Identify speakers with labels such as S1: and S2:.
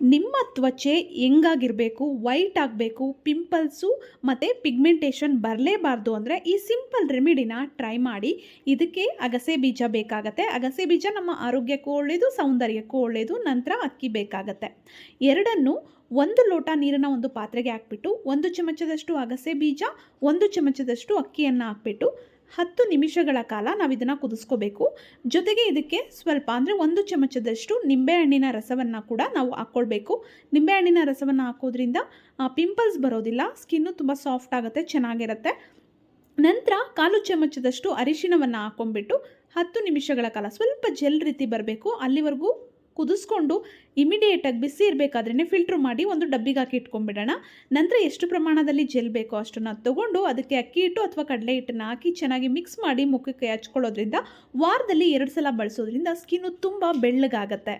S1: ನಿಮ್ಮ ತ್ವಚೆ ಹೆಂಗಾಗಿರಬೇಕು, ವೈಟ್ ಆಗಬೇಕು, ಪಿಂಪಲ್ಸು ಮತ್ತು ಪಿಗ್ಮೆಂಟೇಷನ್ ಬರಲೇಬಾರ್ದು ಅಂದರೆ ಈ ಸಿಂಪಲ್ ರೆಮಿಡಿನ ಟ್ರೈ ಮಾಡಿ. ಇದಕ್ಕೆ ಅಗಸೆ ಬೀಜ ಬೇಕಾಗತ್ತೆ. ಅಗಸೆ ಬೀಜ ನಮ್ಮ ಆರೋಗ್ಯಕ್ಕೂ ಒಳ್ಳೆಯದು, ಸೌಂದರ್ಯಕ್ಕೂ ಒಳ್ಳೆಯದು. ನಂತರ ಅಕ್ಕಿ ಬೇಕಾಗತ್ತೆ. ಎರಡನ್ನು ಒಂದು ಲೋಟ ನೀರನ್ನು ಒಂದು ಪಾತ್ರೆಗೆ ಹಾಕ್ಬಿಟ್ಟು 1 ಚಮಚದಷ್ಟು ಅಗಸೆ ಬೀಜ, 1 ಚಮಚದಷ್ಟು ಅಕ್ಕಿಯನ್ನು ಹಾಕ್ಬಿಟ್ಟು 10 ನಿಮಿಷಗಳ ಕಾಲ ನಾವು ಇದನ್ನು ಕುದಿಸ್ಕೋಬೇಕು. ಜೊತೆಗೆ ಇದಕ್ಕೆ ಸ್ವಲ್ಪ ಅಂದರೆ 1 ಚಮಚದಷ್ಟು ನಿಂಬೆಹಣ್ಣಿನ ರಸವನ್ನು ಕೂಡ ನಾವು ಹಾಕ್ಕೊಳ್ಬೇಕು. ನಿಂಬೆಹಣ್ಣಿನ ರಸವನ್ನು ಹಾಕೋದ್ರಿಂದ ಪಿಂಪಲ್ಸ್ ಬರೋದಿಲ್ಲ, ಸ್ಕಿನ್ನು ತುಂಬ ಸಾಫ್ಟ್ ಆಗುತ್ತೆ, ಚೆನ್ನಾಗಿರುತ್ತೆ. ನಂತರ 1/4 ಚಮಚದಷ್ಟು ಅರಿಶಿಣವನ್ನು ಹಾಕ್ಕೊಂಡ್ಬಿಟ್ಟು 10 ನಿಮಿಷಗಳ ಕಾಲ ಸ್ವಲ್ಪ ಜೆಲ್ ರೀತಿ ಬರಬೇಕು ಅಲ್ಲಿವರೆಗೂ ಕುದಿಸ್ಕೊಂಡು ಇಮಿಡಿಯೇಟಾಗಿ ಬಿಸಿ ಇರಬೇಕಾದ್ರೇ ಫಿಲ್ಟ್ರ್ ಮಾಡಿ ಒಂದು ಡಬ್ಬಿಗೆ ಹಾಕಿ ಇಟ್ಕೊಂಡ್ಬಿಡೋಣ. ನಂತರ ಎಷ್ಟು ಪ್ರಮಾಣದಲ್ಲಿ ಜೆಲ್ ಬೇಕೋ ಅಷ್ಟನ್ನು ತೊಗೊಂಡು ಅದಕ್ಕೆ ಅಕ್ಕಿ ಹಿಟ್ಟು ಅಥವಾ ಕಡಲೆ ಹಿಟ್ಟನ್ನು ಹಾಕಿ ಚೆನ್ನಾಗಿ ಮಿಕ್ಸ್ ಮಾಡಿ ಮುಖಕ್ಕೆ ಹಚ್ಕೊಳ್ಳೋದ್ರಿಂದ ವಾರದಲ್ಲಿ 2 ಸಲ ಬಳಸೋದ್ರಿಂದ ಸ್ಕಿನ್ನು ತುಂಬ ಬೆಳ್ಳಗಾಗತ್ತೆ.